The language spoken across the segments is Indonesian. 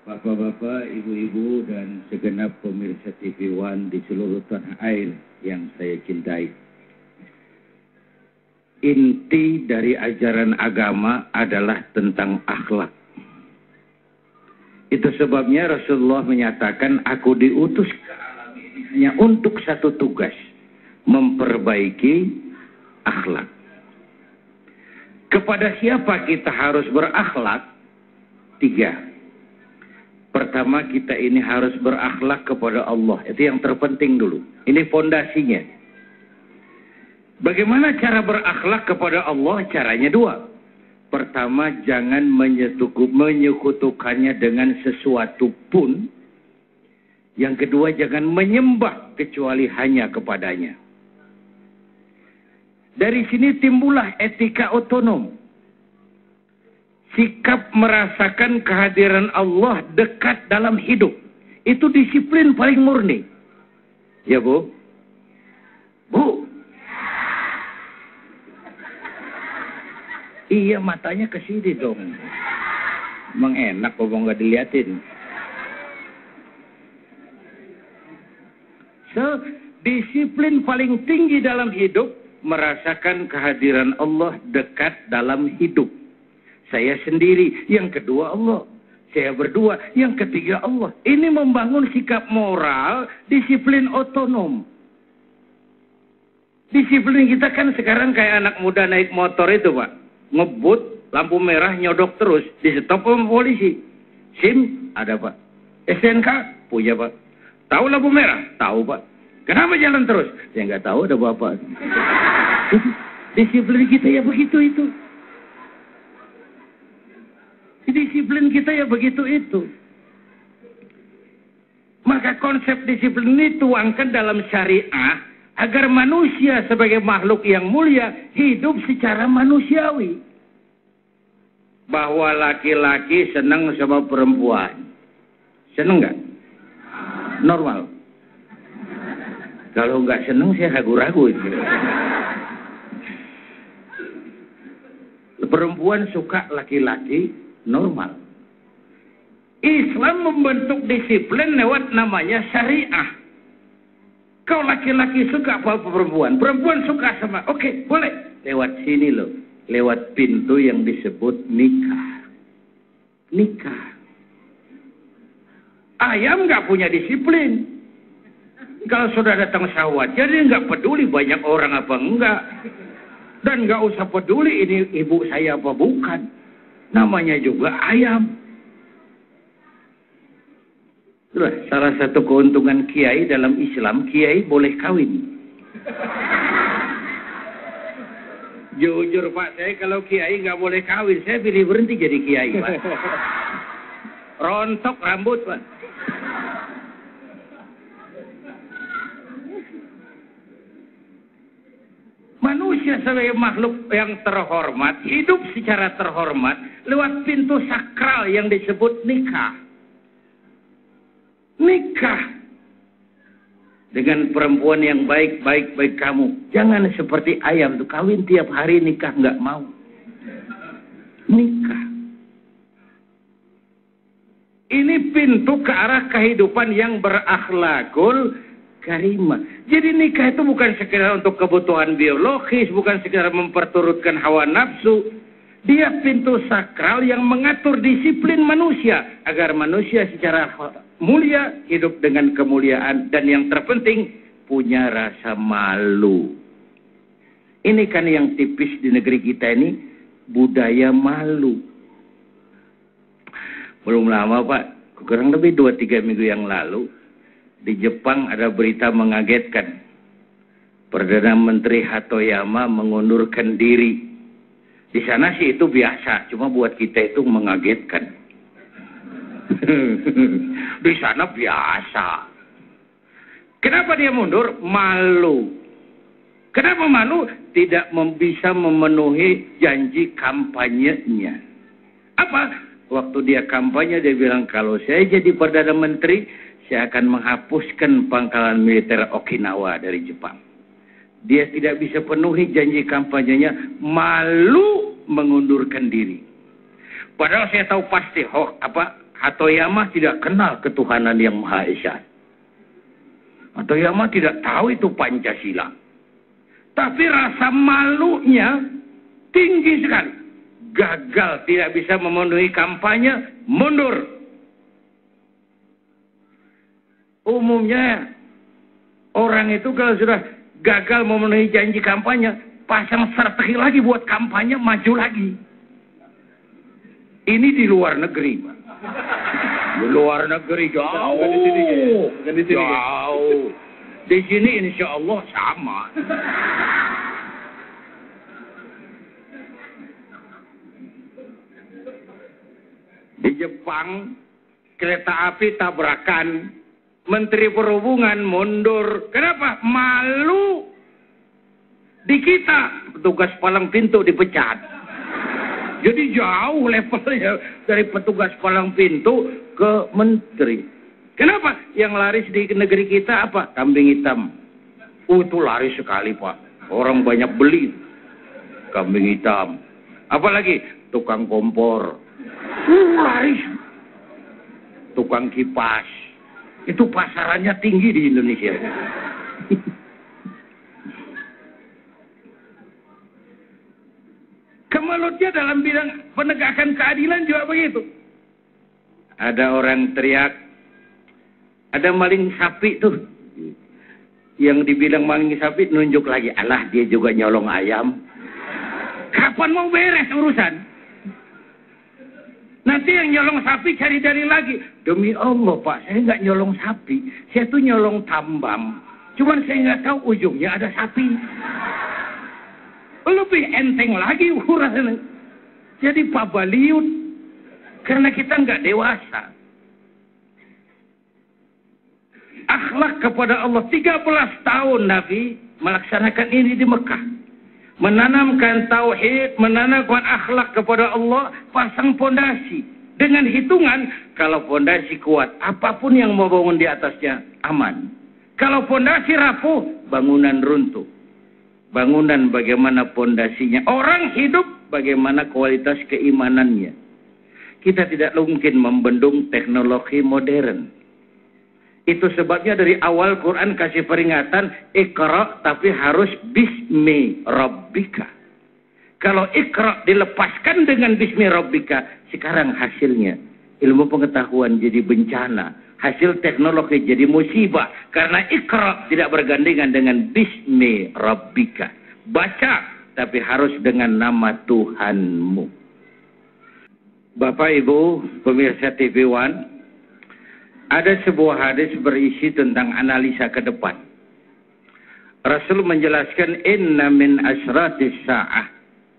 Bapak-bapak, ibu-ibu, dan segenap pemirsa TV One di seluruh tanah air yang saya cintai. Inti dari ajaran agama adalah tentang akhlak. Itu sebabnya Rasulullah menyatakan, aku diutus ke alam ini hanya untuk satu tugas, memperbaiki akhlak. Kepada siapa kita harus berakhlak? 3. Pertama, kita ini harus berakhlak kepada Allah. Itu yang terpenting dulu. Ini fondasinya. Bagaimana cara berakhlak kepada Allah? Caranya 2. Pertama, jangan menyekutukannya dengan sesuatu pun. Yang kedua, jangan menyembah kecuali hanya kepadanya. Dari sini timbullah etika otonom. Sikap merasakan kehadiran Allah dekat dalam hidup. Itu disiplin paling murni. Ya, Bu? Bu? Iya, matanya ke sini dong. Emang enak kok nggak diliatin. So, disiplin paling tinggi dalam hidup, merasakan kehadiran Allah dekat dalam hidup. Saya sendiri, yang kedua Allah. Saya berdua, yang ketiga Allah. Ini membangun sikap moral, disiplin otonom. Disiplin kita kan sekarang kayak anak muda naik motor itu, Pak. Ngebut, lampu merah, nyodok terus. Di stop sama polisi. SIM, ada, Pak. SNK, punya, Pak. Tahu lampu merah? Tahu, Pak. Kenapa jalan terus? Saya nggak tahu, ada Bapak. Disiplin kita ya begitu itu. Disiplin kita ya begitu itu. Maka konsep disiplin ini tuangkan dalam syariah agar manusia sebagai makhluk yang mulia hidup secara manusiawi. Bahwa laki-laki senang sama perempuan. Senang nggak? Normal. Kalau nggak senang saya ragu-ragu itu. Perempuan suka laki-laki normal. Islam membentuk disiplin lewat namanya syariah. Kau laki-laki suka apa perempuan? Perempuan suka sama, oke, boleh. Lewat sini loh. Lewat pintu yang disebut nikah. Nikah. Ayam nggak punya disiplin. Kalau sudah datang syahwat, jadi nggak peduli banyak orang apa enggak. Dan nggak usah peduli ini ibu saya apa bukan. Namanya juga ayam. Itulah salah satu keuntungan kiai dalam Islam, kiai boleh kawin. Jujur Pak, saya kalau kiai nggak boleh kawin, saya pilih berhenti jadi kiai, Pak. Rontok rambut, Pak. Manusia sebagai makhluk yang terhormat, hidup secara terhormat lewat pintu sakral yang disebut nikah. Nikah dengan perempuan yang baik kamu. Jangan seperti ayam tuh kawin tiap hari nikah nggak mau. Nikah. Ini pintu ke arah kehidupan yang berakhlakul karimah. Jadi nikah itu bukan sekedar untuk kebutuhan biologis, bukan sekedar memperturutkan hawa nafsu. Dia pintu sakral yang mengatur disiplin manusia agar manusia secara mulia hidup dengan kemuliaan dan yang terpenting punya rasa malu. Ini kan yang tipis di negeri kita ini, budaya malu. Belum lama Pak, kurang lebih 2-3 minggu yang lalu di Jepang ada berita mengagetkan. Perdana Menteri Hatoyama mengundurkan diri. Di sana sih itu biasa, cuma buat kita itu mengagetkan. Di sana biasa. Kenapa dia mundur? Malu. Kenapa malu? Tidak bisa memenuhi janji kampanyenya. Apa? Waktu dia kampanye dia bilang, kalau saya jadi Perdana Menteri, saya akan menghapuskan pangkalan militer Okinawa dari Jepang. Dia tidak bisa penuhi janji kampanyenya, malu mengundurkan diri. Padahal saya tahu pasti Hatoyama tidak kenal ketuhanan yang Maha Esa. Hatoyama tidak tahu itu Pancasila. Tapi rasa malunya tinggi sekali. Gagal, tidak bisa memenuhi kampanye, mundur. Umumnya orang itu kalau sudah gagal memenuhi janji kampanye, pasang strategi lagi buat kampanye, maju lagi. Ini di luar negeri, Pak. Di luar negeri jauh. Jauh. Di sini insya Allah sama. Di Jepang, kereta api tabrakan, Menteri Perhubungan mundur. Kenapa? Malu. Di kita, petugas palang pintu dipecat. Jadi jauh levelnya dari petugas palang pintu ke menteri. Kenapa? Yang laris di negeri kita apa? Kambing hitam. Itu laris sekali, Pak. Orang banyak beli kambing hitam. Apalagi tukang kompor. Laris. Tukang kipas. Itu pasarannya tinggi di Indonesia. Kemelutnya dalam bidang penegakan keadilan juga begitu. Ada orang teriak, ada maling sapi tuh. Yang dibilang maling sapi nunjuk lagi, alah dia juga nyolong ayam. Kapan mau beres urusan? Nanti yang nyolong sapi cari dari lagi. Demi Allah, Pak, saya nggak nyolong sapi. Saya tuh nyolong tambang. Cuman saya nggak tahu ujungnya ada sapi. Lebih enteng lagi ukurannya. Jadi pabaliut. Karena kita nggak dewasa. Akhlak kepada Allah. 13 tahun Nabi melaksanakan ini di Mekah. Menanamkan tauhid, menanamkan akhlak kepada Allah, pasang pondasi. Dengan hitungan, kalau pondasi kuat, apapun yang mau bangun di atasnya aman. Kalau pondasi rapuh, bangunan runtuh. Bangunan bagaimana pondasinya. Orang hidup bagaimana kualitas keimanannya. Kita tidak mungkin membendung teknologi modern. Itu sebabnya dari awal Quran kasih peringatan, Iqra, tapi harus bismi rabbika. Kalau Iqra dilepaskan dengan bismi rabbika, sekarang hasilnya ilmu pengetahuan jadi bencana. Hasil teknologi jadi musibah. Karena Iqra tidak bergandengan dengan bismi rabbika. Baca, tapi harus dengan nama Tuhanmu. Bapak Ibu pemirsa TV One, ada sebuah hadis berisi tentang analisa ke depan. Rasul menjelaskan inna min asratis sa'ah,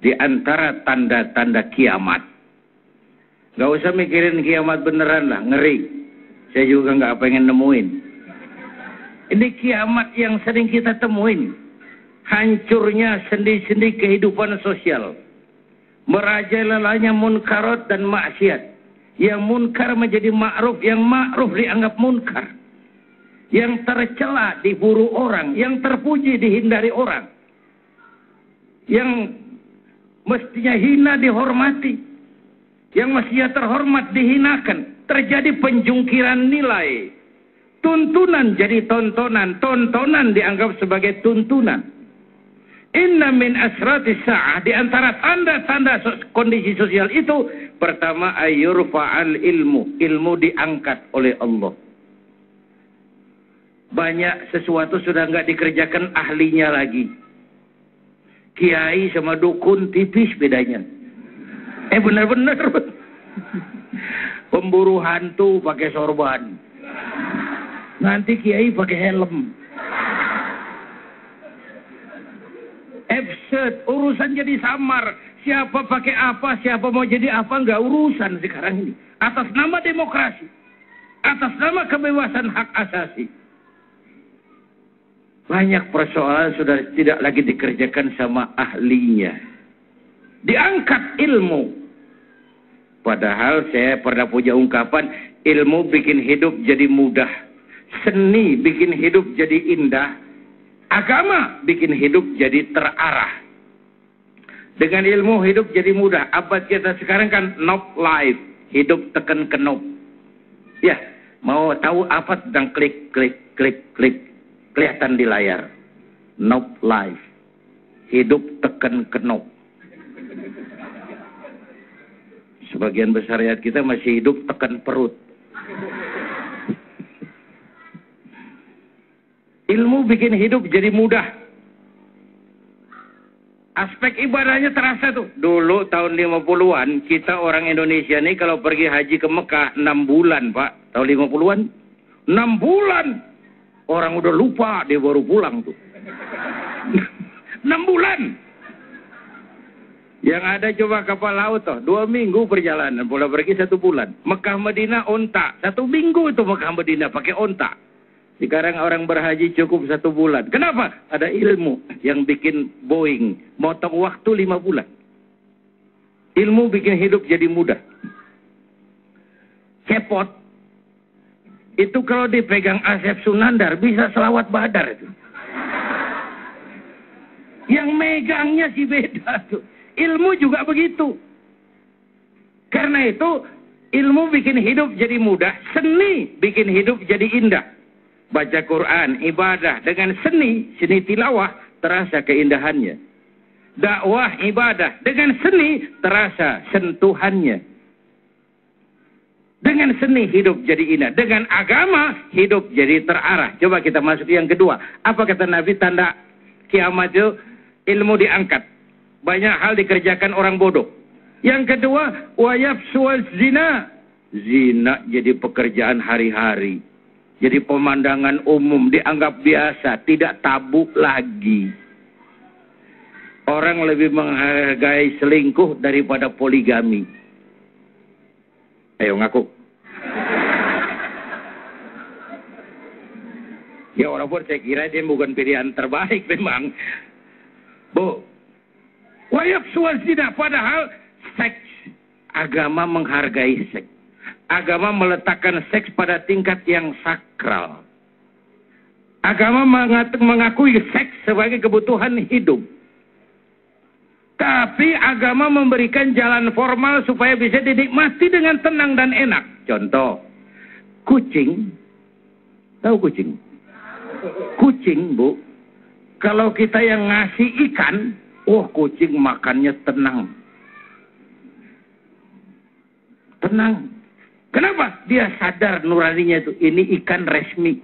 di antara tanda-tanda kiamat. Gak usah mikirin kiamat beneran lah, ngeri. Saya juga nggak pengen nemuin. Ini kiamat yang sering kita temuin. Hancurnya sendi-sendi kehidupan sosial. Merajalelanya munkarat dan maksiat. Yang munkar menjadi ma'ruf, yang ma'ruf dianggap munkar. Yang tercela diburu orang, yang terpuji dihindari orang. Yang mestinya hina dihormati. Yang mestinya terhormat dihinakan. Terjadi penjungkiran nilai. Tuntunan jadi tontonan. Tontonan dianggap sebagai tuntunan. Inna min asratis sa'ah. Di antara tanda-tanda kondisi sosial itu. Pertama, ayyurfa'al ilmu. Ilmu diangkat oleh Allah. Banyak sesuatu sudah nggak dikerjakan ahlinya lagi. Kiai sama dukun tipis bedanya. Benar-benar. Pemburu hantu pakai sorban. Nanti kiai pakai helm. Absurd, urusan jadi samar. Siapa pakai apa, siapa mau jadi apa, nggak urusan sekarang ini. Atas nama demokrasi. Atas nama kebebasan hak asasi. Banyak persoalan sudah tidak lagi dikerjakan sama ahlinya. Diangkat ilmu. Padahal saya pernah punya ungkapan, ilmu bikin hidup jadi mudah. Seni bikin hidup jadi indah. Agama bikin hidup jadi terarah. Dengan ilmu hidup jadi mudah. Abad kita sekarang kan knob life. Hidup tekan knob. Ya, mau tahu apa tentang klik, klik, klik, klik? Kelihatan di layar. Knob life. Hidup tekan knob. Sebagian besar rakyat kita masih hidup tekan perut. Ilmu bikin hidup jadi mudah. Aspek ibadahnya terasa tuh. Dulu tahun 50-an, kita orang Indonesia nih kalau pergi haji ke Mekah 6 bulan, Pak. Tahun 50-an, 6 bulan. Orang udah lupa, dia baru pulang tuh. 6 bulan. Yang ada coba kapal laut tuh, 2 minggu perjalanan, pulang pergi 1 bulan. Mekah Madinah onta, 1 minggu itu Mekah Madinah pakai onta. Sekarang orang berhaji cukup 1 bulan. Kenapa? Ada ilmu yang bikin Boeing motong waktu 5 bulan. Ilmu bikin hidup jadi mudah. Cepot itu kalau dipegang Asep Sunandar bisa selawat badar itu. Yang megangnya sih beda tuh. Ilmu juga begitu. Karena itu ilmu bikin hidup jadi mudah, seni bikin hidup jadi indah. Baca Quran, ibadah dengan seni tilawah terasa keindahannya. Dakwah, ibadah dengan seni terasa sentuhannya. Dengan seni hidup jadi indah, dengan agama hidup jadi terarah. Coba kita masuk yang kedua. Apa kata Nabi tanda kiamat itu? Ilmu diangkat. Banyak hal dikerjakan orang bodoh. Yang kedua, wa yafsual zina. Zina jadi pekerjaan hari-hari. Jadi pemandangan umum, dianggap biasa, tidak tabu lagi. Orang lebih menghargai selingkuh daripada poligami. Ayo ngaku. Ya walaupun saya kira dia bukan pilihan terbaik memang. Bu, wayab suasina, padahal seks, agama menghargai seks. Agama meletakkan seks pada tingkat yang sakral. Agama mengakui seks sebagai kebutuhan hidup. Tapi agama memberikan jalan formal supaya bisa dinikmati dengan tenang dan enak. Contoh, kucing. Tahu kucing? Kucing, Bu. Kalau kita yang ngasih ikan, kucing makannya tenang. Tenang. Kenapa? Dia sadar nuraninya itu. Ini ikan resmi.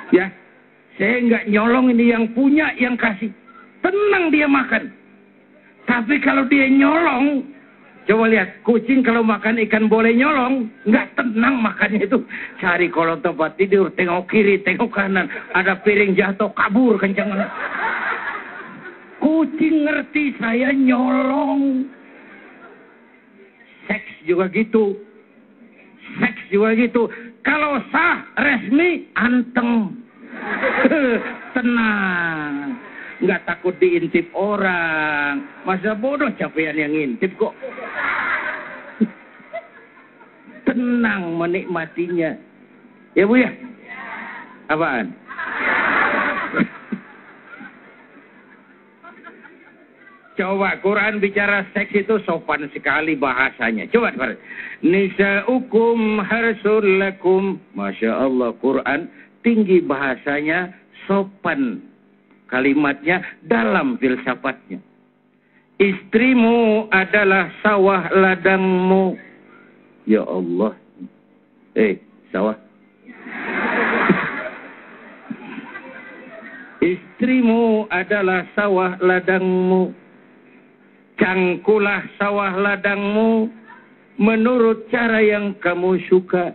Ya, saya nggak nyolong, ini yang punya, yang kasih. Tenang dia makan. Tapi kalau dia nyolong, coba lihat, kucing kalau makan ikan boleh nyolong, nggak tenang makannya itu. Cari kolong tempat tidur, tengok kiri, tengok kanan. Ada piring jatuh, kabur kencang. Kucing ngerti saya nyolong. Seks juga gitu. Seks juga gitu. Kalau sah, resmi, anteng. Tenang. Nggak takut diintip orang. Masa bodoh capean yang ngintip kok. Tenang menikmatinya. Ya Bu ya? Apaan? Coba Quran bicara seks itu sopan sekali bahasanya. Coba nisa'ukum harsul lakum. Masya Allah, Quran tinggi bahasanya, sopan kalimatnya, dalam filsafatnya. Istrimu adalah sawah ladangmu. Ya Allah. Sawah. Istrimu adalah sawah ladangmu. Cangkulah sawah ladangmu menurut cara yang kamu suka.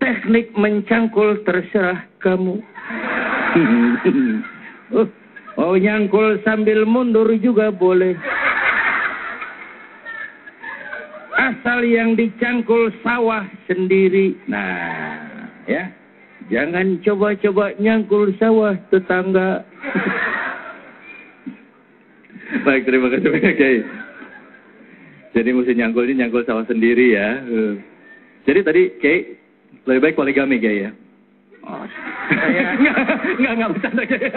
Teknik mencangkul terserah kamu. Nyangkul sambil mundur juga boleh. Asal yang dicangkul sawah sendiri. Nah, ya. Jangan coba-coba nyangkul sawah tetangga. Baik, terima kasih banyak, Kiai. Jadi mesti nyangkul ini nyangkul sawah sendiri ya. Jadi tadi, Kiai, lebih baik poligami, Kiai ya? Saya nggak bercanda, Kiai.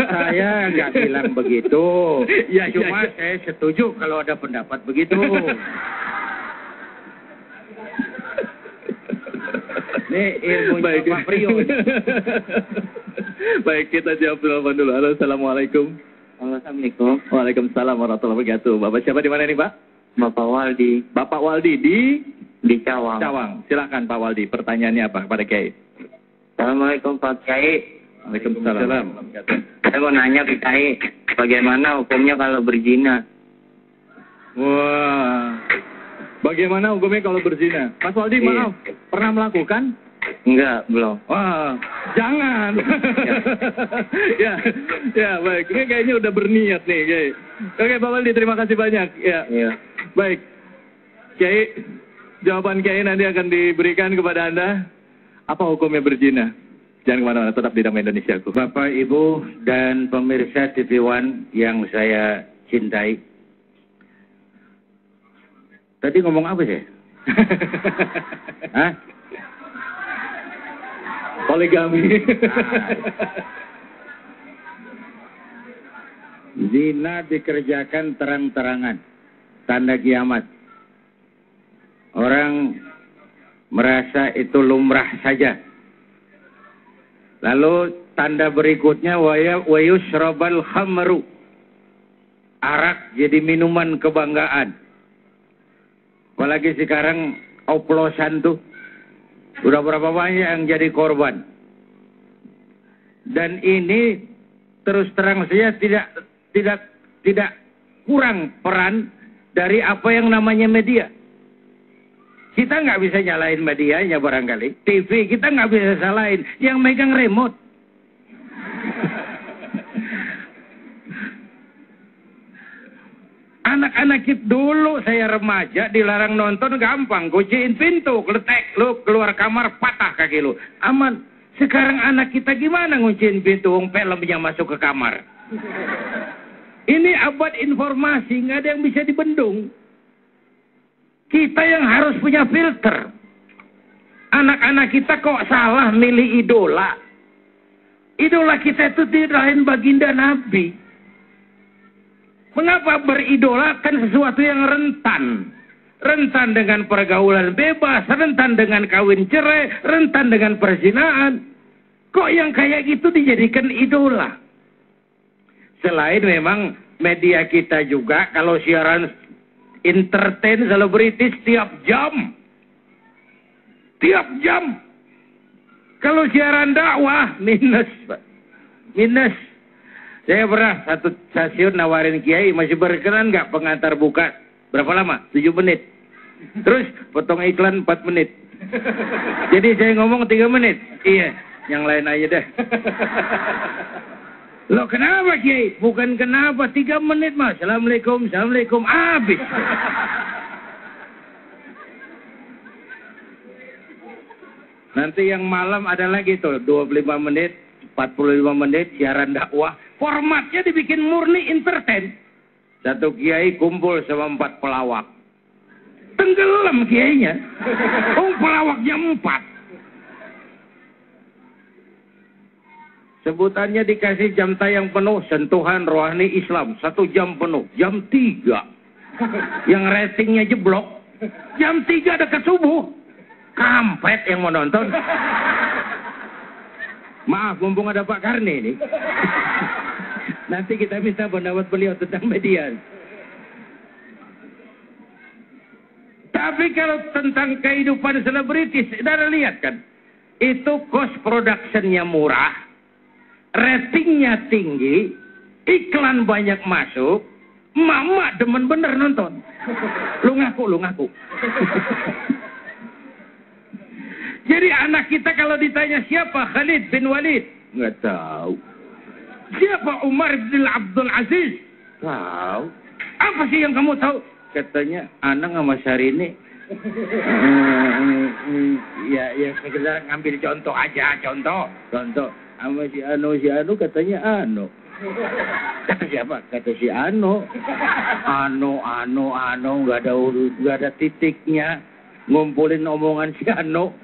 Saya nggak bilang begitu. Ya, Cuma saya setuju kalau ada pendapat begitu. Ini ilmu Pak Priyo. Baik, kita jawab dulu. Halo, assalamualaikum. Assalamualaikum. Waalaikumsalam warahmatullahi wabarakatuh. Bapak siapa di mana nih, Pak? Bapak Waldi. Bapak Waldi Di Cawang. Cawang. Silakan Pak Waldi. Pertanyaannya apa kepada Kiai? Assalamualaikum Pak Kiai. Waalaikumsalam. Saya mau nanya ke Kiai, bagaimana hukumnya kalau berzina? Wah. Bagaimana hukumnya kalau berzina? Mas Waldi, maaf. Pernah melakukan? Enggak, belum. Wah, jangan. ya, baik. Ini kayaknya udah berniat nih, Kiai. Oke, Pak Waldi, terima kasih banyak. Ya. Baik. Kiai, jawaban Kiai nanti akan diberikan kepada Anda. Apa hukumnya berzina? Jangan kemana-mana, tetap di Damai Indonesiaku. Bapak, Ibu, dan pemirsa TV One yang saya cintai. Tadi ngomong apa sih? Hah? Poligami. Zina dikerjakan terang-terangan. Tanda kiamat. Orang merasa itu lumrah saja. Lalu tanda berikutnya wa yushrabal khamru. Arak jadi minuman kebanggaan. Apalagi sekarang oplosan tuh. Udah berapa banyak yang jadi korban. Dan ini terus terang saja tidak kurang peran dari apa yang namanya media. Kita nggak bisa nyalain medianya barangkali. TV kita nggak bisa salahin. Yang megang remote. Anak-anak kita dulu saya remaja dilarang nonton gampang. Kunciin pintu, kletek, lu keluar kamar patah kaki lu. Aman. Sekarang anak kita gimana ngunciin pintu filmnya masuk ke kamar? Ini abad informasi, nggak ada yang bisa dibendung. Kita yang harus punya filter. Anak-anak kita kok salah milih idola. Idola kita itu tidak lain baginda Nabi. Mengapa beridolakan sesuatu yang rentan? Rentan dengan pergaulan bebas, rentan dengan kawin cerai, rentan dengan perzinaan. Kok yang kayak gitu dijadikan idola? Selain memang media kita juga, kalau siaran entertain selebritis tiap jam. Tiap jam. Kalau siaran dakwah, minus. Minus. Saya pernah satu stasiun nawarin Kiai, masih berkenan nggak pengantar buka? Berapa lama? 7 menit. Terus potong iklan 4 menit. Jadi saya ngomong 3 menit. Iya, yang lain aja deh. Loh kenapa Kiai? Bukan kenapa, 3 menit mas. Assalamualaikum, assalamualaikum, habis. Nanti yang malam ada lagi tuh, 25 menit, 45 menit, siaran dakwah. Formatnya dibikin murni entertain. Satu kiai kumpul sama 4 pelawak. Tenggelam kiainya. Pelawaknya 4. Sebutannya dikasih jam tayang penuh, sentuhan rohani Islam. 1 jam penuh, jam 3. Yang ratingnya jeblok. Jam 3 dekat subuh. Kampret yang mau nonton. Maaf, mumpung ada Pak Karni ini. Nanti kita minta pendapat beliau tentang media. Tapi kalau tentang kehidupan selebritis, Anda lihat kan, itu cost production-nya murah, ratingnya tinggi, iklan banyak masuk, mama demen bener nonton. Lu ngaku. Jadi anak kita kalau ditanya siapa Khalid bin Walid, nggak tahu. Siapa Umar bin Abdul Aziz? Tahu. Apa sih yang kamu tahu? Katanya Anang sama Syahrini. Ya sekedar ngambil contoh aja, contoh. Sama si Anu katanya Anu. Kata siapa? Kata si Anu. Anu, nggak ada titiknya. Ngumpulin omongan si Anu.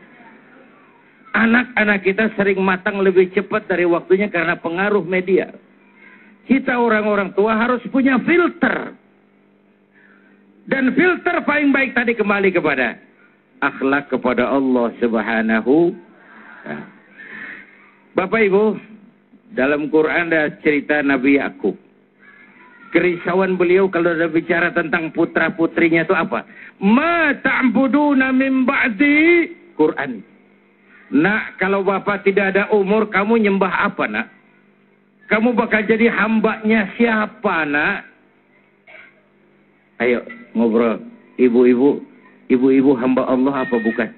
Anak-anak kita sering matang lebih cepat dari waktunya karena pengaruh media. Kita orang-orang tua harus punya filter. Dan filter paling baik tadi kembali kepada berakhlak kepada Allah Subhanahu. Bapak Ibu, dalam Quran ada cerita Nabi Yakub. Kerisauan beliau kalau ada bicara tentang putra-putrinya itu apa? Ma ta'buduna min ba'di. Quran. Nak, kalau bapak tidak ada umur, kamu nyembah apa, nak? Kamu bakal jadi hambanya siapa, nak? Ayo, ngobrol. Ibu-ibu hamba Allah apa bukan?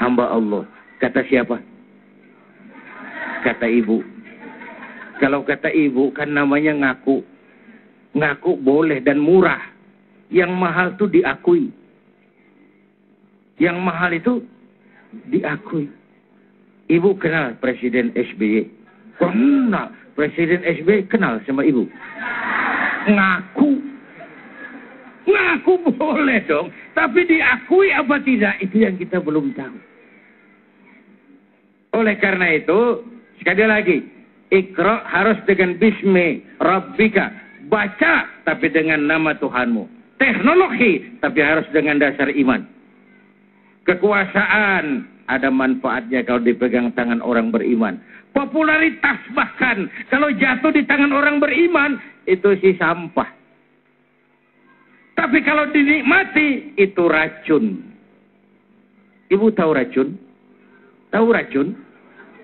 Hamba Allah. Kata siapa? Kata ibu. Kalau kata ibu kan namanya ngaku. Ngaku boleh dan murah. Yang mahal itu diakui. Yang mahal itu diakui. Ibu kenal Presiden SBY? Kenal. Presiden SBY kenal sama ibu? Ngaku. Ngaku boleh dong. Tapi diakui apa tidak? Itu yang kita belum tahu. Oleh karena itu, sekali lagi, Iqra harus dengan bismi rabbika. Baca, tapi dengan nama Tuhanmu. Teknologi, tapi harus dengan dasar iman. Kekuasaan, ada manfaatnya kalau dipegang tangan orang beriman. Popularitas bahkan, kalau jatuh di tangan orang beriman, itu sih sampah. Tapi kalau dinikmati, itu racun. Ibu tahu racun? Tahu racun?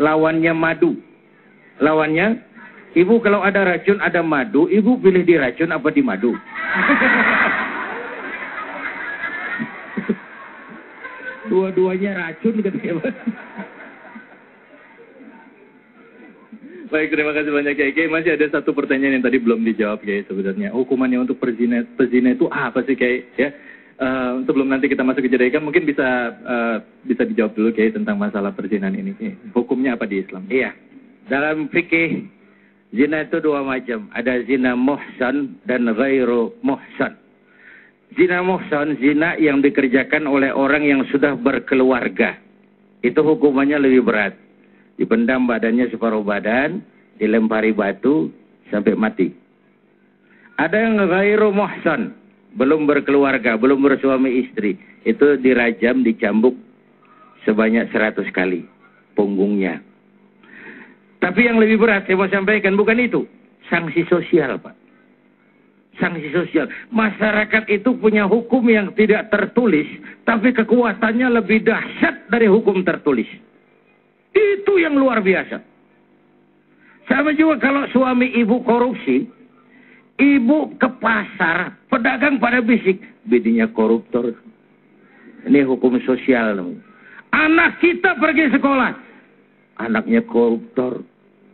Lawannya madu. Lawannya, ibu kalau ada racun, ada madu, ibu pilih di racun apa di madu? Dua-duanya racun katanya. Baik, terima kasih banyak Kiai. Masih ada satu pertanyaan yang tadi belum dijawab Kiai sebenarnya. Hukumannya untuk pezina itu apa sih Kiai? Ya, sebelum nanti kita masuk ke jeda, mungkin bisa dijawab dulu Kiai tentang masalah perzinahan ini. Hukumnya apa di Islam? Iya, dalam fikih zina itu dua macam. Ada zina muhsan dan ghairu muhsan. Zina muhsan, zina yang dikerjakan oleh orang yang sudah berkeluarga. Itu hukumannya lebih berat. Dipendam badannya separuh badan, dilempari batu sampai mati. Ada yang ghairu muhsan, belum berkeluarga, belum bersuami istri. Itu dirajam, dicambuk sebanyak 100 kali punggungnya. Tapi yang lebih berat saya mau sampaikan bukan itu. Sanksi sosial, Pak. Sanksi sosial. Masyarakat itu punya hukum yang tidak tertulis, tapi kekuatannya lebih dahsyat dari hukum tertulis. Itu yang luar biasa. Sama juga kalau suami ibu korupsi, ibu ke pasar, pedagang pada bisik, bininya koruptor. Ini hukum sosial. Anak kita pergi sekolah, anaknya koruptor.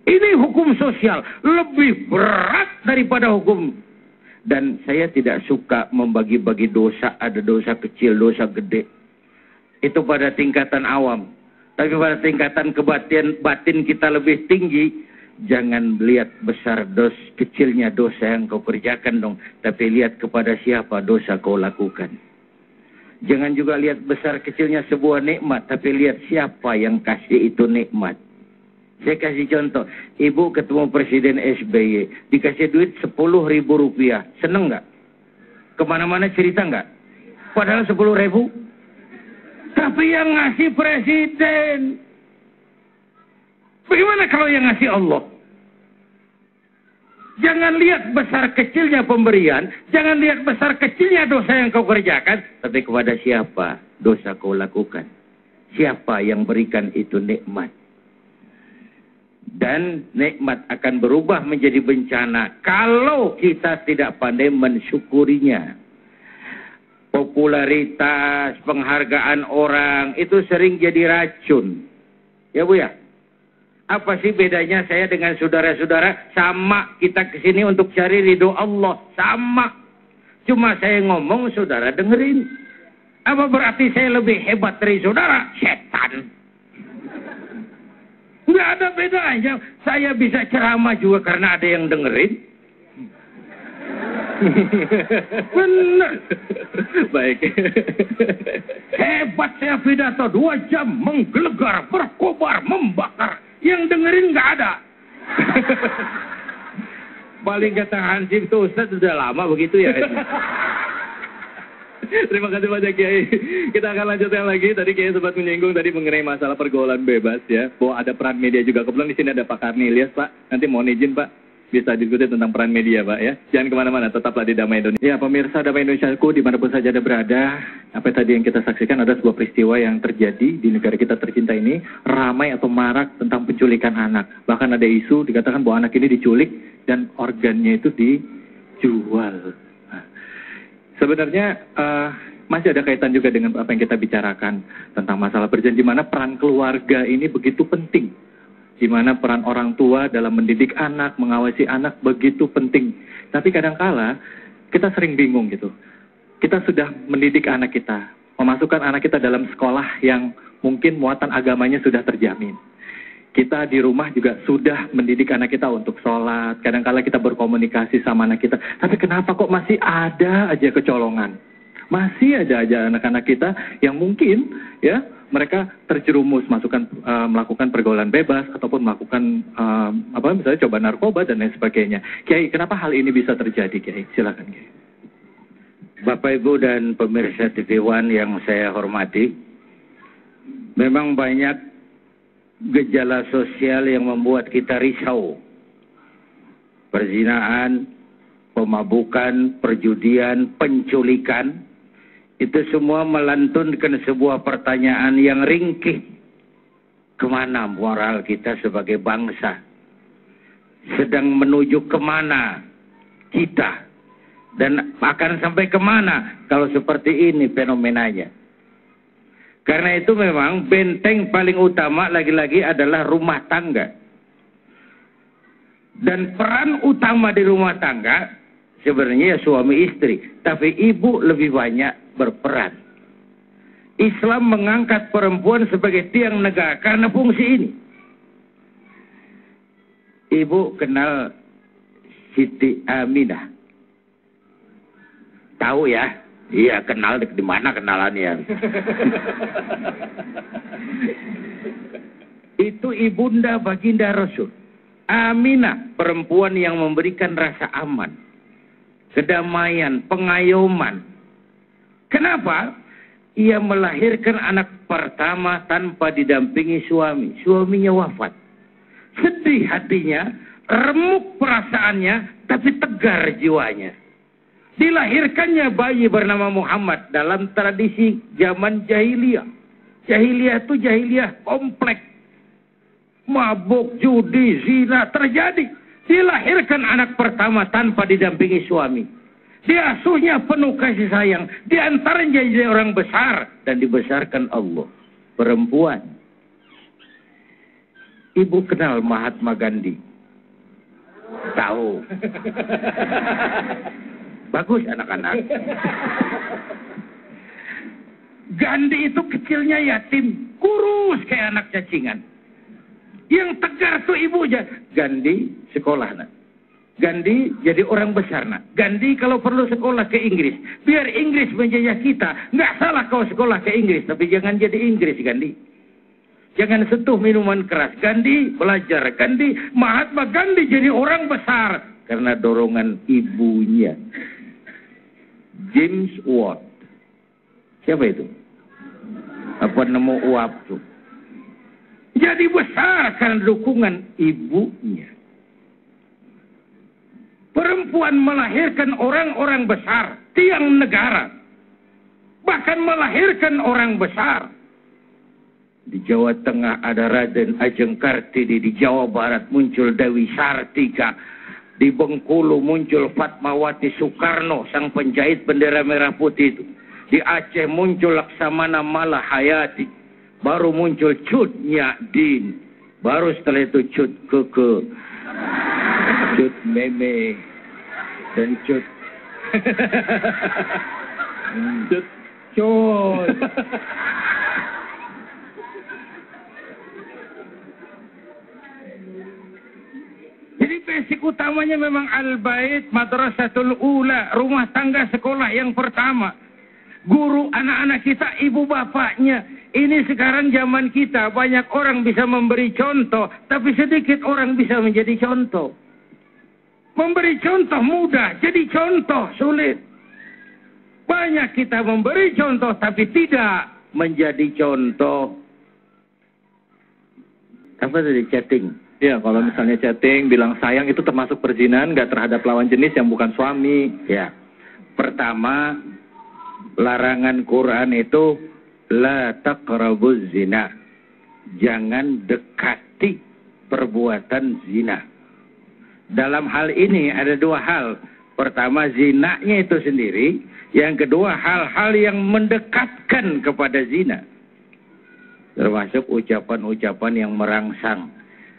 Ini hukum sosial, lebih berat daripada hukum. Dan saya tidak suka membagi-bagi dosa, ada dosa kecil, dosa gede. Itu pada tingkatan awam. Tapi pada tingkatan batin kita lebih tinggi, jangan lihat besar kecilnya dosa yang kau kerjakan dong. Tapi lihat kepada siapa dosa kau lakukan. Jangan juga lihat besar kecilnya sebuah nikmat, tapi lihat siapa yang kasih itu nikmat. Saya kasih contoh, ibu ketemu Presiden SBY, dikasih duit 10.000 rupiah, seneng nggak? Kemana-mana cerita nggak? Padahal 10.000. Tapi yang ngasih presiden. Bagaimana kalau yang ngasih Allah? Jangan lihat besar kecilnya pemberian. Jangan lihat besar kecilnya dosa yang kau kerjakan. Tapi kepada siapa dosa kau lakukan. Siapa yang berikan itu nikmat. Dan nikmat akan berubah menjadi bencana. Kalau kita tidak pandai mensyukurinya. Popularitas, penghargaan orang, itu sering jadi racun. Ya Bu ya? Apa sih bedanya saya dengan saudara-saudara? Sama, kita kesini untuk cari ridho Allah. Sama. Cuma saya ngomong, saudara dengerin. Apa berarti saya lebih hebat dari saudara? Setan. Nggak ada bedanya. Saya bisa ceramah juga karena ada yang dengerin. Benar. Baik. Hebat saya pidato 2 jam, menggelegar, berkobar, membakar. Yang dengerin nggak ada. Paling kata Hansip itu Ustaz sudah lama begitu ya. Terima kasih banyak Kiai. Kita akan lanjutkan lagi. Tadi Kiai sempat menyinggung tadi mengenai masalah pergaulan bebas ya. Bahwa ada peran media juga. Kebetulan di sini ada Pak Karni Ilyas Pak. Nanti mohon izin Pak. Bisa diskusi tentang peran media Pak ya. Jangan kemana-mana, tetaplah di Damai Indonesia. Ya pemirsa Damai Indonesiaku dimanapun saja Anda berada. Apa tadi yang kita saksikan ada sebuah peristiwa yang terjadi di negara kita tercinta ini. Ramai atau marak tentang penculikan anak. Bahkan ada isu dikatakan bahwa anak ini diculik dan organnya itu dijual. Nah, sebenarnya masih ada kaitan juga dengan apa yang kita bicarakan tentang masalah berjanji, mana peran keluarga ini begitu penting. Di mana peran orang tua dalam mendidik anak, mengawasi anak begitu penting. Tapi kadangkala kita sering bingung gitu. Kita sudah mendidik anak kita, memasukkan anak kita dalam sekolah yang mungkin muatan agamanya sudah terjamin. Kita di rumah juga sudah mendidik anak kita untuk sholat. Kadangkala kita berkomunikasi sama anak kita. Tapi kenapa kok masih ada aja kecolongan? Masih ada aja anak-anak kita yang mungkin ya mereka terjerumus melakukan pergaulan bebas ataupun melakukan misalnya coba narkoba dan lain sebagainya. Kiai, kenapa hal ini bisa terjadi, Kiai? Silakan, Kiai. Bapak Ibu dan pemirsa TV One yang saya hormati, memang banyak gejala sosial yang membuat kita risau. Perzinaan, pemabukan, perjudian, penculikan, itu semua melantunkan sebuah pertanyaan yang ringkih. Kemana moral kita sebagai bangsa? Sedang menuju kemana kita? Dan akan sampai kemana kalau seperti ini fenomenanya? Karena itu memang benteng paling utama lagi-lagi adalah rumah tangga. Dan peran utama di rumah tangga sebenarnya ya suami istri. Tapi ibu lebih banyak berperan. Islam mengangkat perempuan sebagai tiang negara karena fungsi ini. Ibu kenal Siti Aminah? Tahu ya? Iya, kenal di mana kenalannya. Itu ibunda baginda Rasul. Aminah, perempuan yang memberikan rasa aman, kedamaian, pengayoman. Kenapa? Ia melahirkan anak pertama tanpa didampingi suami. Suaminya wafat. Sedih hatinya, remuk perasaannya, tapi tegar jiwanya. Dilahirkannya bayi bernama Muhammad dalam tradisi zaman jahiliyah. Jahiliyah itu jahiliyah kompleks. Mabuk, judi, zina terjadi. Dilahirkan anak pertama tanpa didampingi suami. Diasuhnya penuh kasih sayang. Di antaranya jadi orang besar. Dan dibesarkan Allah. Perempuan. Ibu kenal Mahatma Gandhi? Tahu. Bagus anak-anak. Gandhi itu kecilnya yatim. Kurus kayak anak cacingan. Yang tegar tuh ibunya. Gandhi sekolah nak. Gandhi jadi orang besar nak. Gandhi kalau perlu sekolah ke Inggris. Biar Inggris menjajah kita. Nggak salah kau sekolah ke Inggris. Tapi jangan jadi Inggris Gandhi. Jangan sentuh minuman keras. Gandhi belajar. Gandhi, Mahatma Gandhi jadi orang besar. Karena dorongan ibunya. James Watt. Siapa itu? Apa nemu uap tuh? Jadi besar karena dukungan ibunya. Perempuan melahirkan orang-orang besar, tiang negara. Bahkan melahirkan orang besar. Di Jawa Tengah ada Raden Ajeng Kartini, di Jawa Barat muncul Dewi Sartika, di Bengkulu muncul Fatmawati Soekarno, sang penjahit bendera merah putih itu. Di Aceh muncul Laksamana Malahayati, baru muncul Cut Nyadin, baru setelah itu Cut Keke, Cut Meme, dan Cut Cut Cut. Jadi basic utamanya memang Al-Bait, Madrasatul Ula, rumah tangga sekolah yang pertama. Guru anak-anak kita, ibu bapaknya. Ini sekarang zaman kita, banyak orang bisa memberi contoh, tapi sedikit orang bisa menjadi contoh. Memberi contoh mudah, jadi contoh sulit. Banyak kita memberi contoh tapi tidak menjadi contoh. Apa tadi chatting? Ya, kalau misalnya chatting, bilang sayang itu termasuk perzinahan nggak terhadap lawan jenis yang bukan suami? Ya, pertama larangan Quran itu la taqrabuz zina. Jangan dekati perbuatan zina. Dalam hal ini ada dua hal. Pertama, zinanya itu sendiri. Yang kedua, hal-hal yang mendekatkan kepada zina. Termasuk ucapan-ucapan yang merangsang.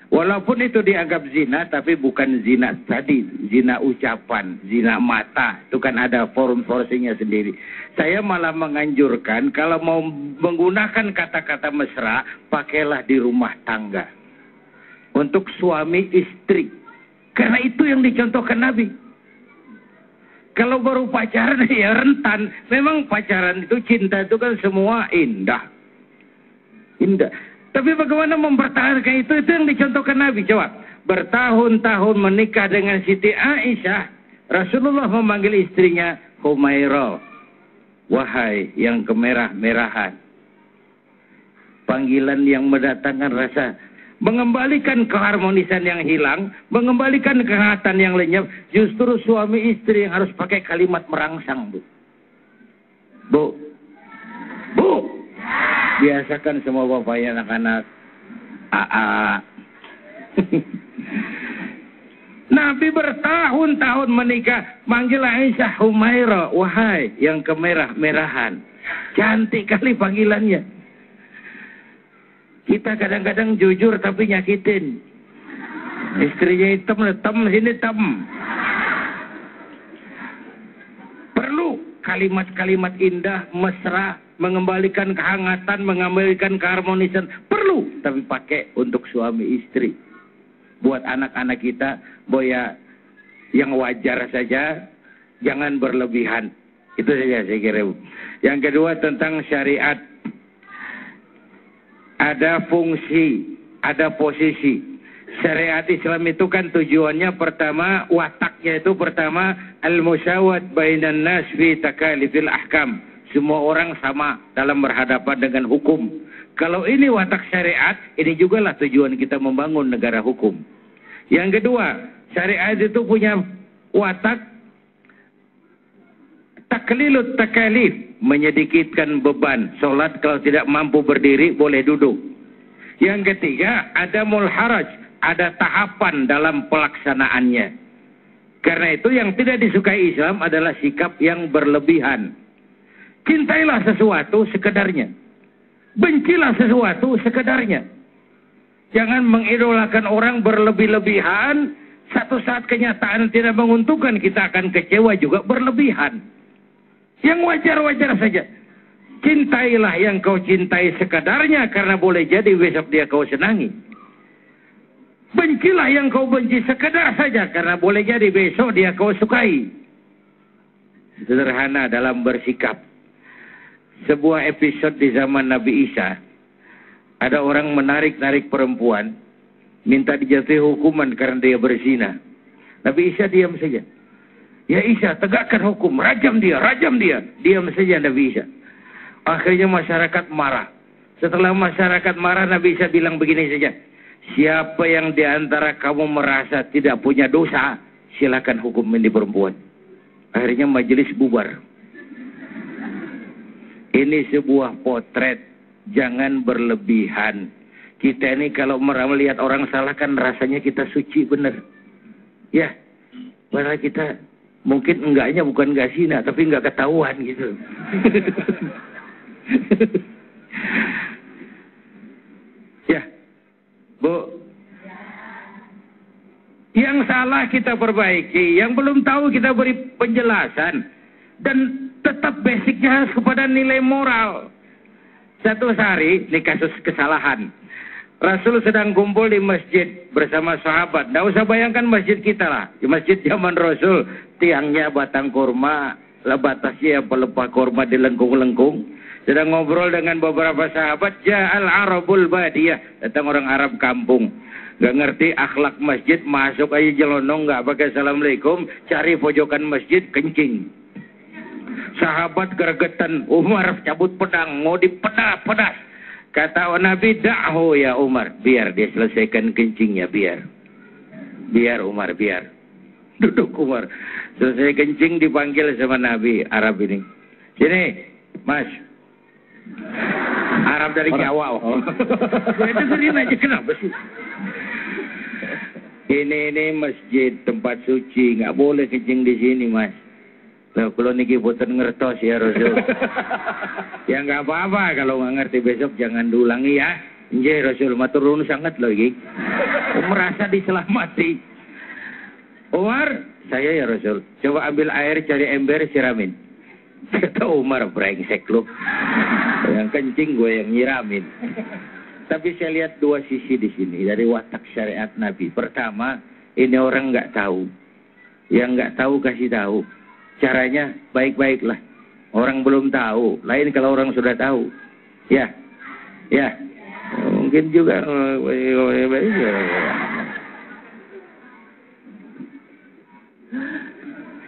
Walaupun itu dianggap zina, tapi bukan zina tadi. Zina ucapan, zina mata. Itu kan ada form-forsinya sendiri. Saya malah menganjurkan kalau mau menggunakan kata-kata mesra, pakailah di rumah tangga. Untuk suami istri. Karena itu yang dicontohkan Nabi. Kalau baru pacaran ya rentan. Memang pacaran itu, cinta itu kan semua indah. Indah. Tapi bagaimana mempertahankan itu yang dicontohkan Nabi. Coba. Bertahun-tahun menikah dengan Siti Aisyah. Rasulullah memanggil istrinya Humairah. Wahai yang kemerah-merahan. Panggilan yang mendatangkan rasa, mengembalikan keharmonisan yang hilang, mengembalikan kehangatan yang lenyap. Justru suami istri yang harus pakai kalimat merangsang, Bu. Bu. Bu. Biasakan semua bapaknya anak-anak. Nabi bertahun-tahun menikah, manggil Aisyah Humairah, wahai yang kemerah-merahan. Cantik kali panggilannya. Kita kadang-kadang jujur tapi nyakitin. Istrinya hitam, sini hitam. Perlu kalimat-kalimat indah, mesra, mengembalikan kehangatan, mengembalikan keharmonisan. Perlu, tapi pakai untuk suami istri. Buat anak-anak kita, boya yang wajar saja, jangan berlebihan. Itu saja saya kira. Yang kedua tentang syariat. Ada fungsi, ada posisi. Syariat Islam itu kan tujuannya pertama, wataknya itu pertama, al-musawat bainan nas fi takalifil ahkam. Semua orang sama dalam berhadapan dengan hukum. Kalau ini watak syariat, ini juga lah tujuan kita membangun negara hukum. Yang kedua, syariat itu punya watak taklilut takalif, menyedikitkan beban. Sholat kalau tidak mampu berdiri, boleh duduk. Yang ketiga, ada mulharaj, ada tahapan dalam pelaksanaannya. Karena itu yang tidak disukai Islam adalah sikap yang berlebihan. Cintailah sesuatu sekedarnya. Bencilah sesuatu sekedarnya. Jangan mengidolakan orang berlebih-lebihan. Satu saat kenyataan tidak menguntungkan, kita akan kecewa juga berlebihan. Yang wajar-wajar saja. Cintailah yang kau cintai sekadarnya, karena boleh jadi besok dia kau senangi. Bencilah yang kau benci sekedar saja, karena boleh jadi besok dia kau sukai. Sederhana dalam bersikap. Sebuah episode di zaman Nabi Isa. Ada orang menarik-narik perempuan, minta dijatuhi hukuman karena dia berzina. Nabi Isa diam saja. Ya Isa, tegakkan hukum, rajam dia. Diam saja Nabi Isa. Akhirnya masyarakat marah. Setelah masyarakat marah, Nabi Isa bilang begini saja. Siapa yang diantara kamu merasa tidak punya dosa, silakan hukum ini perempuan. Akhirnya majelis bubar. Ini sebuah potret. Jangan berlebihan. Kita ini kalau melihat orang salah kan rasanya kita suci benar. Ya, padahal kita mungkin enggaknya bukan enggak zina, tapi enggak ketahuan gitu. Ya, Bu. Yang salah kita perbaiki, yang belum tahu kita beri penjelasan. Dan tetap basicnya harus kepada nilai moral. Satu hari, ini kasus kesalahan. Rasul sedang kumpul di masjid bersama sahabat. Tidak usah bayangkan masjid kita lah. Di masjid zaman Rasul, tiangnya batang kurma, batasnya pelepah kurma dilengkung-lengkung. Sedang ngobrol dengan beberapa sahabat, Ja'al Arabul Badiyah. Datang orang Arab kampung. Gak ngerti akhlak masjid, masuk aja jelonong, gak pakai assalamualaikum, cari pojokan masjid, kencing. Sahabat gergetan, Umar cabut pedang, mau dipedas. Kata Nabi, da'hu ya Umar, biar dia selesaikan kencingnya, biar Umar, biar. Duduk Umar, selesai kencing dipanggil sama Nabi Arab ini. Sini, Mas. Arab dari Jawa. Saya dengerin aja, kenapa sih? Ini masjid, tempat suci, nggak boleh kencing di sini, Mas. Loh, kalau niki boten ngertos ya Rasul. Ya nggak apa-apa, kalau nggak ngerti besok jangan diulangi ya. Nggih Rasul, matur nuwun sangat loh iki. Merasa diselamati. Umar, saya ya Rasul, coba ambil air, cari ember, siramin. Kata Umar, brengsek lu. Yang kencing gue yang nyiramin. Tapi saya lihat dua sisi di sini dari watak syariat Nabi. Pertama, ini orang nggak tahu. Yang nggak tahu kasih tahu. Caranya baik-baiklah. Orang belum tahu. Lain kalau orang sudah tahu. Ya. Mungkin juga.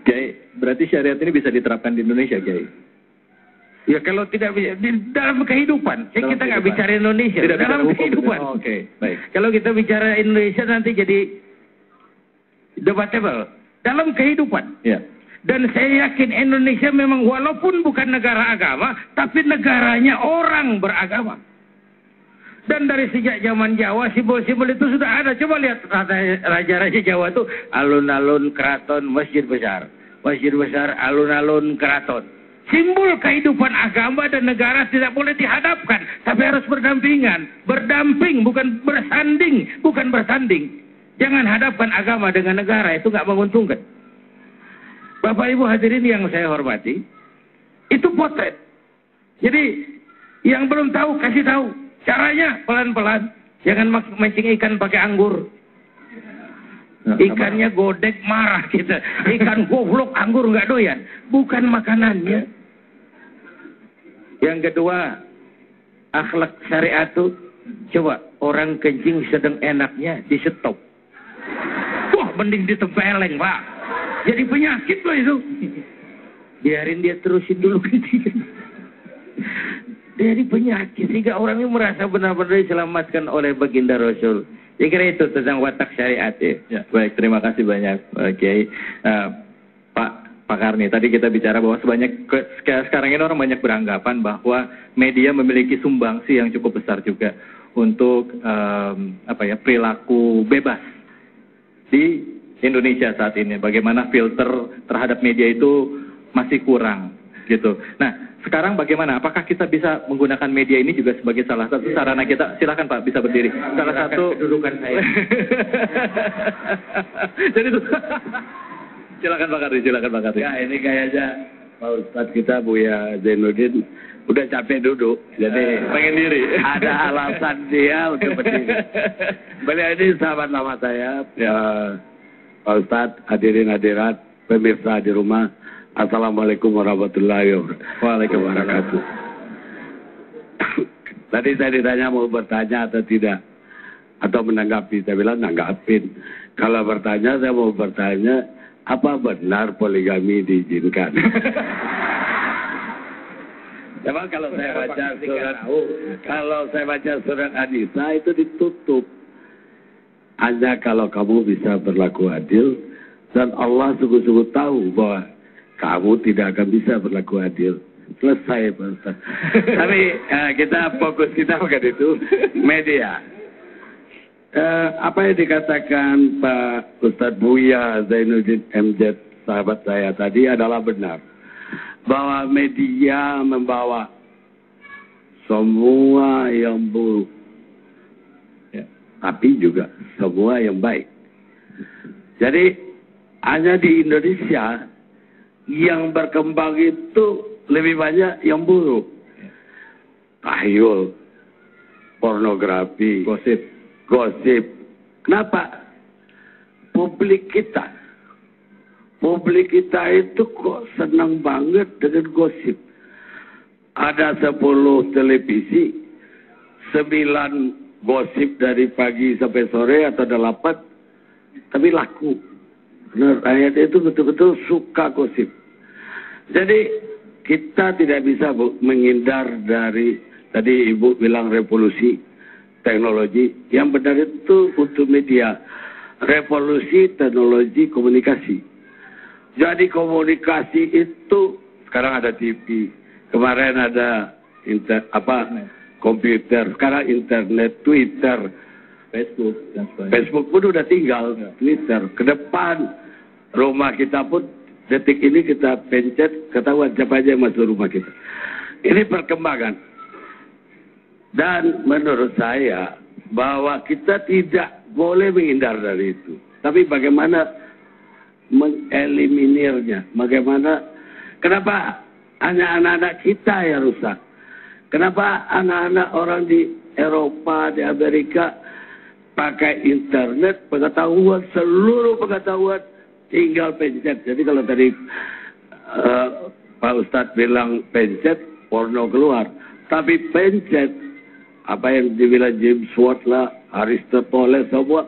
Kiai, berarti syariat ini bisa diterapkan di Indonesia, Kiai? Ya kalau tidak bisa, dalam kehidupan. Kita nggak bicara Indonesia. Tidak dalam kehidupan. Oke, baik. Kalau kita bicara Indonesia nanti jadi debatable. Dalam kehidupan. Ya. Dan saya yakin Indonesia memang walaupun bukan negara agama, tapi negaranya orang beragama. Dan dari sejak zaman Jawa, simbol-simbol itu sudah ada. Coba lihat raja-raja Jawa itu alun-alun keraton, masjid besar. Masjid besar, alun-alun keraton. Simbol kehidupan agama dan negara tidak boleh dihadapkan, tapi harus berdampingan. Berdamping, bukan bersanding. Bukan bersanding. Jangan hadapkan agama dengan negara, itu nggak menguntungkan. Bapak Ibu hadirin yang saya hormati, itu potret. Jadi, yang belum tahu, kasih tahu. Caranya pelan-pelan. Jangan mancing ikan pakai anggur. Ikannya godek, marah kita. Ikan goblok, anggur nggak doyan. Bukan makanannya. Yang kedua, akhlak syariat itu, coba orang kencing sedang enaknya di stop. Wah, mending ditempeleng, Pak. Jadi penyakit loh itu. Biarin dia terusin dulu kencing. Dari penyakit sehingga orang ini merasa benar-benar diselamatkan oleh baginda Rasul. Saya kira itu tentang watak syariat ya. Ya, baik, terima kasih banyak Kiai. Pak Karni, tadi kita bicara bahwa sekarang ini orang banyak beranggapan bahwa media memiliki sumbangsi yang cukup besar juga untuk perilaku bebas di Indonesia saat ini. Bagaimana filter terhadap media itu masih kurang gitu. Nah, sekarang bagaimana? Apakah kita bisa menggunakan media ini juga sebagai salah satu sarana kita? Silakan Pak, bisa berdiri. Salah satu kedudukan saya. Jadi itu. Silakan Pak Kardi, silakan Pak Kardi. Ya, ini kayaknya Pak Ustadz kita Buya Zainuddin udah capek duduk, jadi pengen diri. Ada alasan dia untuk berdiri. Beliau ini sahabat lama saya, ya, Pak Ustadz, hadirin hadirat, pemirsa di rumah. Assalamualaikum warahmatullahi wabarakatuh. Tadi saya ditanya mau bertanya atau tidak, atau menanggapi. Saya bilang nanggapin. Kalau bertanya, saya mau bertanya, apa benar poligami diizinkan? Memang kalau saya baca surat An-Nisa itu ditutup. Hanya kalau kamu bisa berlaku adil, dan Allah sungguh-sungguh tahu bahwa kamu tidak akan bisa berlaku adil. Selesai, Pak Ustaz. Tapi kita fokus kita bukan itu, media. Apa yang dikatakan Pak Ustadz Buya Zainuddin MZ, sahabat saya tadi adalah benar. Bahwa media membawa semua yang buruk. Ya, tapi juga semua yang baik. Jadi, hanya di Indonesia yang berkembang itu lebih banyak yang buruk. Tahyul, pornografi, gosip. Kenapa? Publik kita itu kok senang banget dengan gosip. Ada 10 televisi, 9 gosip dari pagi sampai sore atau 8, tapi laku. Benar, rakyat itu betul-betul suka gosip. Jadi kita tidak bisa menghindar dari, tadi Ibu bilang revolusi teknologi, yang benar itu untuk media. Revolusi teknologi komunikasi. Jadi komunikasi itu sekarang ada TV, kemarin ada komputer, sekarang internet, Twitter, Facebook dan sebagainya. Facebook pun udah tinggal, Twitter. Ke depan rumah kita pun detik ini kita pencet, ketahuan siapa aja yang masuk rumah kita. Ini perkembangan. Dan menurut saya bahwa kita tidak boleh menghindar dari itu. Tapi bagaimana mengeliminirnya? Bagaimana? Kenapa hanya anak-anak kita yang rusak? Kenapa anak-anak orang di Eropa, di Amerika pakai internet, pengetahuan, seluruh pengetahuan tinggal pencet. Jadi kalau tadi Pak Ustadz bilang pencet, porno keluar. Tapi pencet, apa yang dibilang James Watt lah, Aristoteles, semua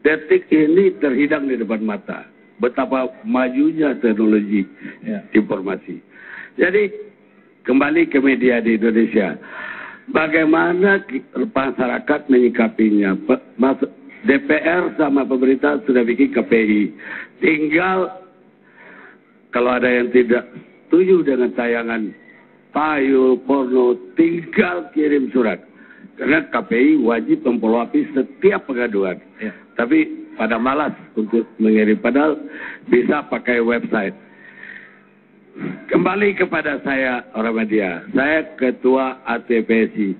detik ini terhidang di depan mata. Betapa majunya teknologi informasi. Jadi kembali ke media di Indonesia. Bagaimana masyarakat menyikapinya? DPR sama pemerintah sudah bikin KPI. Tinggal kalau ada yang tidak setuju dengan tayangan tayul, porno, tinggal kirim surat. Karena KPI wajib memfollow-up setiap pengaduan. Ya. Tapi pada malas untuk mengirim. Padahal bisa pakai website. Kembali kepada saya orang media. Saya ketua ATPSI.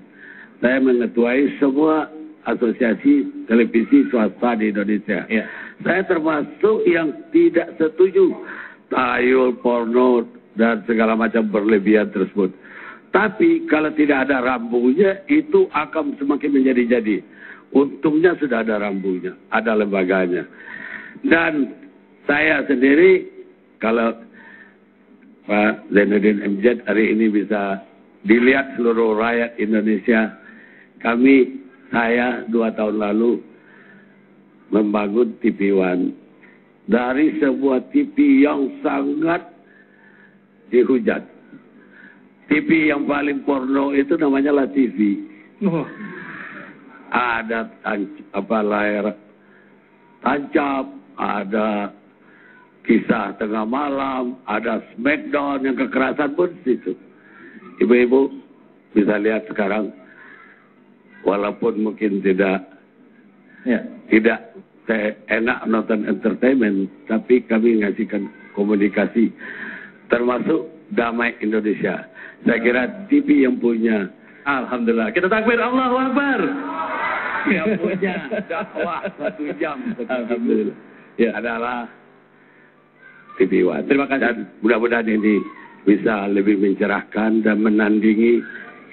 Saya mengetuai semua asosiasi televisi swasta di Indonesia. Ya. Saya termasuk yang tidak setuju tayul, porno, dan segala macam berlebihan tersebut. Tapi kalau tidak ada rambunya, itu akan semakin menjadi-jadi. Untungnya sudah ada rambunya, ada lembaganya. Dan saya sendiri, kalau Pak Zainuddin MZ hari ini bisa dilihat seluruh rakyat Indonesia. Saya 2 tahun lalu membangun TV One. Dari sebuah TV yang sangat dihujat. TV yang paling porno itu namanya La TV. Oh. Ada layar tancap, ada kisah tengah malam, ada Smackdown yang kekerasan pun situ. Ibu-ibu bisa lihat sekarang, walaupun mungkin tidak saya enak nonton entertainment, tapi kami ngasihkan komunikasi, termasuk Damai Indonesia. Saya kira TV yang punya, alhamdulillah, kita takbir, Allahu Akbar. Yang punya dakwah 1 jam, alhamdulillah, adalah TV One. Terima kasih. Dan mudah-mudahan ini bisa lebih mencerahkan dan menandingi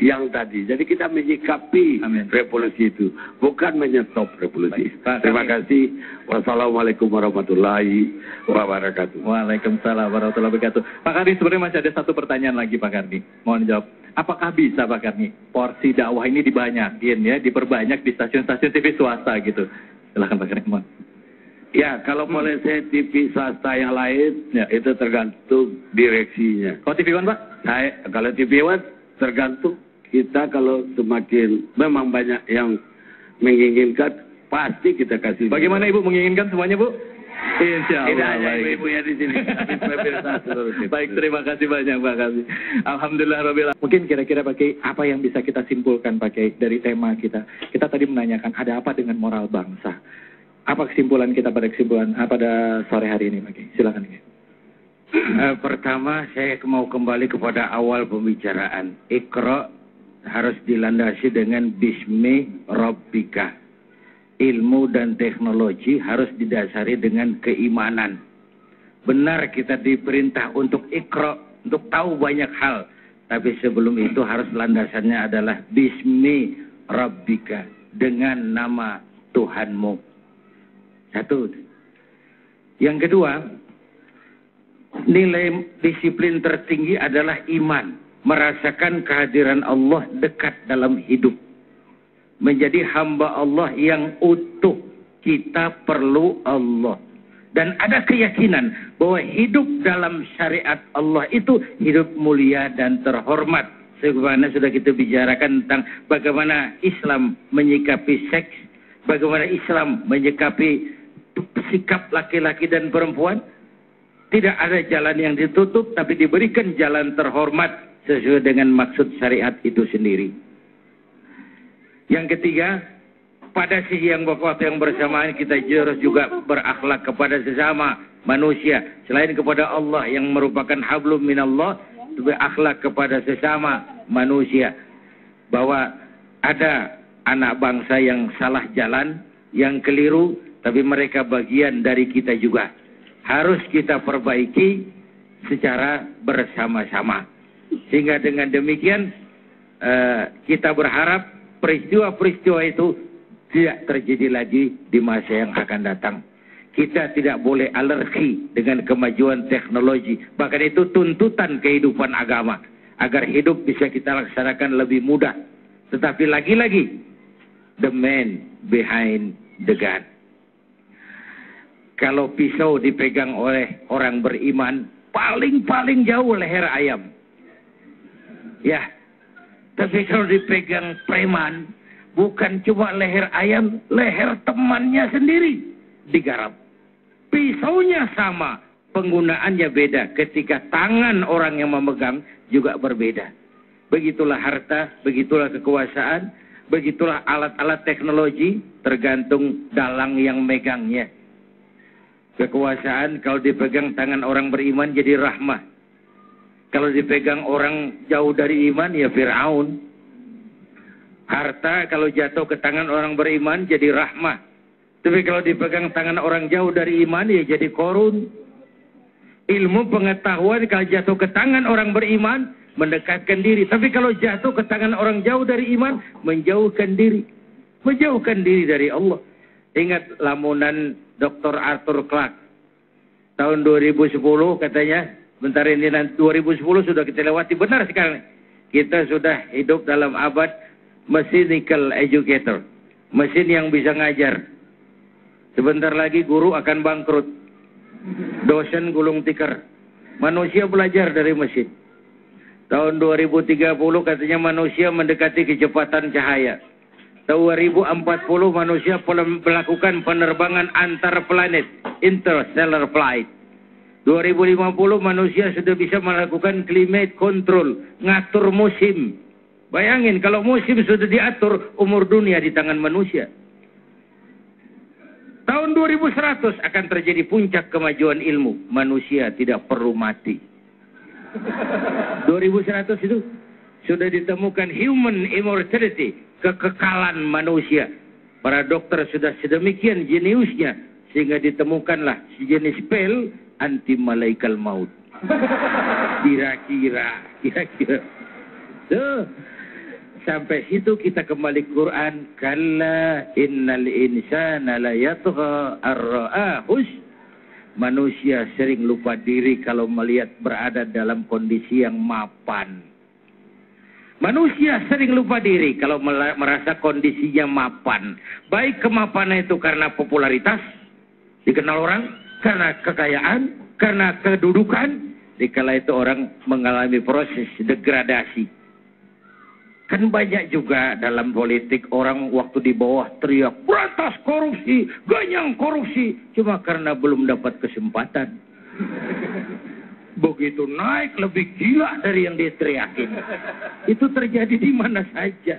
yang tadi. Jadi kita menyikapi revolusi itu, bukan menyetop revolusi. Terima kasih. Wassalamualaikum warahmatullahi wabarakatuh. Waalaikumsalam warahmatullahi wabarakatuh. Pak Karni, sebenarnya masih ada 1 pertanyaan lagi Pak Karni. Mohon jawab. Apakah bisa Pak Karni porsi dakwah ini dibanyakin ya, diperbanyak di stasiun-stasiun TV swasta gitu? Silakan Pak Karni. Mohon. Ya, kalau polisi TV swasta yang lain, itu tergantung direksinya. Kalau TV One, Pak? Kalau TV One, tergantung kita. Kalau semakin memang banyak yang menginginkan, pasti kita kasih. Bagaimana Ibu menginginkan semuanya, Bu? Insya Allah. Tidak hanya ibu-ibu yang di sini, tapi pemirsa seluruh tim. Baik, terima kasih banyak Pak Kasih. Alhamdulillah Rabbil Alamin. Mungkin kira-kira pakai apa yang bisa kita simpulkan pakai dari tema kita. Kita tadi menanyakan ada apa dengan moral bangsa. Apa kesimpulan kita pada sore hari ini, Pak? Silakan. Pertama, saya mau kembali kepada awal pembicaraan. Iqra harus dilandasi dengan Bismi Rabbika. Ilmu dan teknologi harus didasari dengan keimanan. Benar kita diperintah untuk Iqra, untuk tahu banyak hal. Tapi sebelum itu harus landasannya adalah Bismi Rabbika, dengan nama Tuhanmu. 1. Yang kedua, nilai disiplin tertinggi adalah iman. Merasakan kehadiran Allah dekat dalam hidup. Menjadi hamba Allah yang utuh. Kita perlu Allah. Dan ada keyakinan bahwa hidup dalam syariat Allah itu hidup mulia dan terhormat. Sebagaimana sudah kita bicarakan tentang bagaimana Islam menyikapi seks, bagaimana Islam menyikapi sikap laki-laki dan perempuan. Tidak ada jalan yang ditutup, tapi diberikan jalan terhormat sesuai dengan maksud syariat itu sendiri. Yang ketiga, pada sisi yang waktu yang bersamaan kita harus juga berakhlak kepada sesama manusia. Selain kepada Allah yang merupakan hablum minallah, berakhlak kepada sesama manusia. Bahwa ada anak bangsa yang salah jalan, yang keliru, tapi mereka bagian dari kita juga. Harus kita perbaiki secara bersama-sama. Sehingga dengan demikian kita berharap peristiwa-peristiwa itu tidak terjadi lagi di masa yang akan datang. Kita tidak boleh alergi dengan kemajuan teknologi. Bahkan itu tuntutan kehidupan agama. Agar hidup bisa kita laksanakan lebih mudah. Tetapi lagi-lagi, the man behind the gun. Kalau pisau dipegang oleh orang beriman, paling-paling jauh leher ayam. Ya, tapi kalau dipegang preman, bukan cuma leher ayam, leher temannya sendiri digarap. Pisaunya sama, penggunaannya beda. Ketika tangan orang yang memegang juga berbeda. Begitulah harta, begitulah kekuasaan, begitulah alat-alat teknologi, tergantung dalang yang megangnya. Kekuasaan kalau dipegang tangan orang beriman jadi rahmah. Kalau dipegang orang jauh dari iman ya Fir'aun. Harta kalau jatuh ke tangan orang beriman jadi rahmah. Tapi kalau dipegang tangan orang jauh dari iman ya jadi korun. Ilmu pengetahuan kalau jatuh ke tangan orang beriman mendekatkan diri. Tapi kalau jatuh ke tangan orang jauh dari iman menjauhkan diri. Menjauhkan diri dari Allah. Ingat lamunan Dr. Arthur Clarke. Tahun 2010 katanya. Bentar ini nanti 2010 sudah kita lewati. Benar sekarang. Kita sudah hidup dalam abad mechanical educator. Mesin yang bisa ngajar. Sebentar lagi guru akan bangkrut. Dosen gulung tikar. Manusia belajar dari mesin. Tahun 2030 katanya manusia mendekati kecepatan cahaya. Tahun 2040 manusia melakukan penerbangan antar planet. Interstellar flight. 2050 manusia sudah bisa melakukan climate control. Ngatur musim. Bayangin kalau musim sudah diatur, umur dunia di tangan manusia. Tahun 2100 akan terjadi puncak kemajuan ilmu. Manusia tidak perlu mati. 2100 itu sudah ditemukan human immortality. Kekekalan manusia. Para dokter sudah sedemikian jeniusnya. Sehingga ditemukanlah sejenis pil anti malaikal maut. Kira-kira. Tuh. Sampai situ kita kembali ke Quran. Kalla innal insana la yatgha ar-ra'ahus. Manusia sering lupa diri kalau melihat berada dalam kondisi yang mapan. Manusia sering lupa diri kalau merasa kondisinya mapan. Baik kemapanan itu karena popularitas, dikenal orang, karena kekayaan, karena kedudukan. Dikala itu orang mengalami proses degradasi. Kan banyak juga dalam politik orang waktu di bawah teriak, berantas korupsi, ganyang korupsi. Cuma karena belum dapat kesempatan. Begitu naik lebih gila dari yang diteriakin. Itu terjadi di mana saja.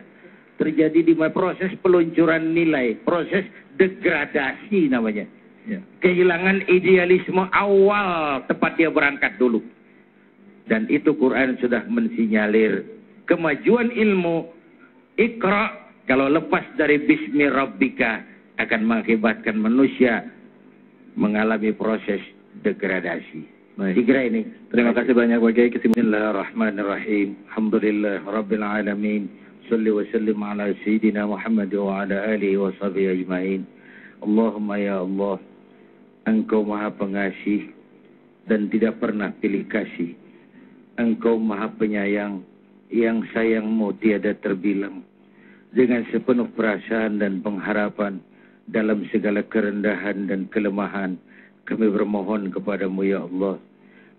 Terjadi di proses peluncuran nilai, proses degradasi namanya. Ya. Kehilangan idealisme awal tempat dia berangkat dulu. Dan itu Quran sudah mensinyalir kemajuan ilmu. Iqra kalau lepas dari bismi rabbika akan mengakibatkan manusia mengalami proses degradasi. Dikira ini. Terima kasih banyak Pak Kiai. Bismillahirrahmanirrahim. Alhamdulillah rabbil alamin. Shalli wa sallim ala sayyidina Muhammad wa ala alihi wa sahbihi ajmain. Allahumma ya Allah, Engkau Maha Pengasih dan tidak pernah pilih kasih. Engkau Maha Penyayang yang sayangmu tiada terbilang. Dengan sepenuh perasaan dan pengharapan dalam segala kerendahan dan kelemahan, kami bermohon kepadamu ya Allah,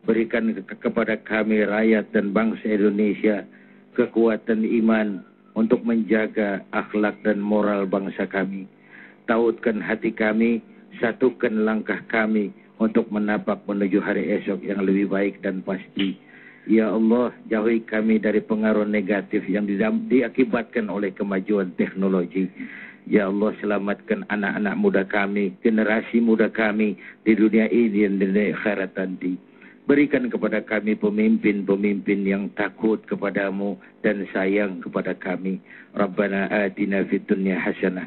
berikan kepada kami rakyat dan bangsa Indonesia kekuatan iman untuk menjaga akhlak dan moral bangsa kami. Tautkan hati kami, satukan langkah kami untuk menapak menuju hari esok yang lebih baik dan pasti. Ya Allah, jauhi kami dari pengaruh negatif yang diakibatkan oleh kemajuan teknologi. Ya Allah, selamatkan anak-anak muda kami, generasi muda kami di dunia ini dan di akhirat nanti. Berikan kepada kami pemimpin-pemimpin yang takut kepadamu dan sayang kepada kami. Rabbana atina fid dunya hasanah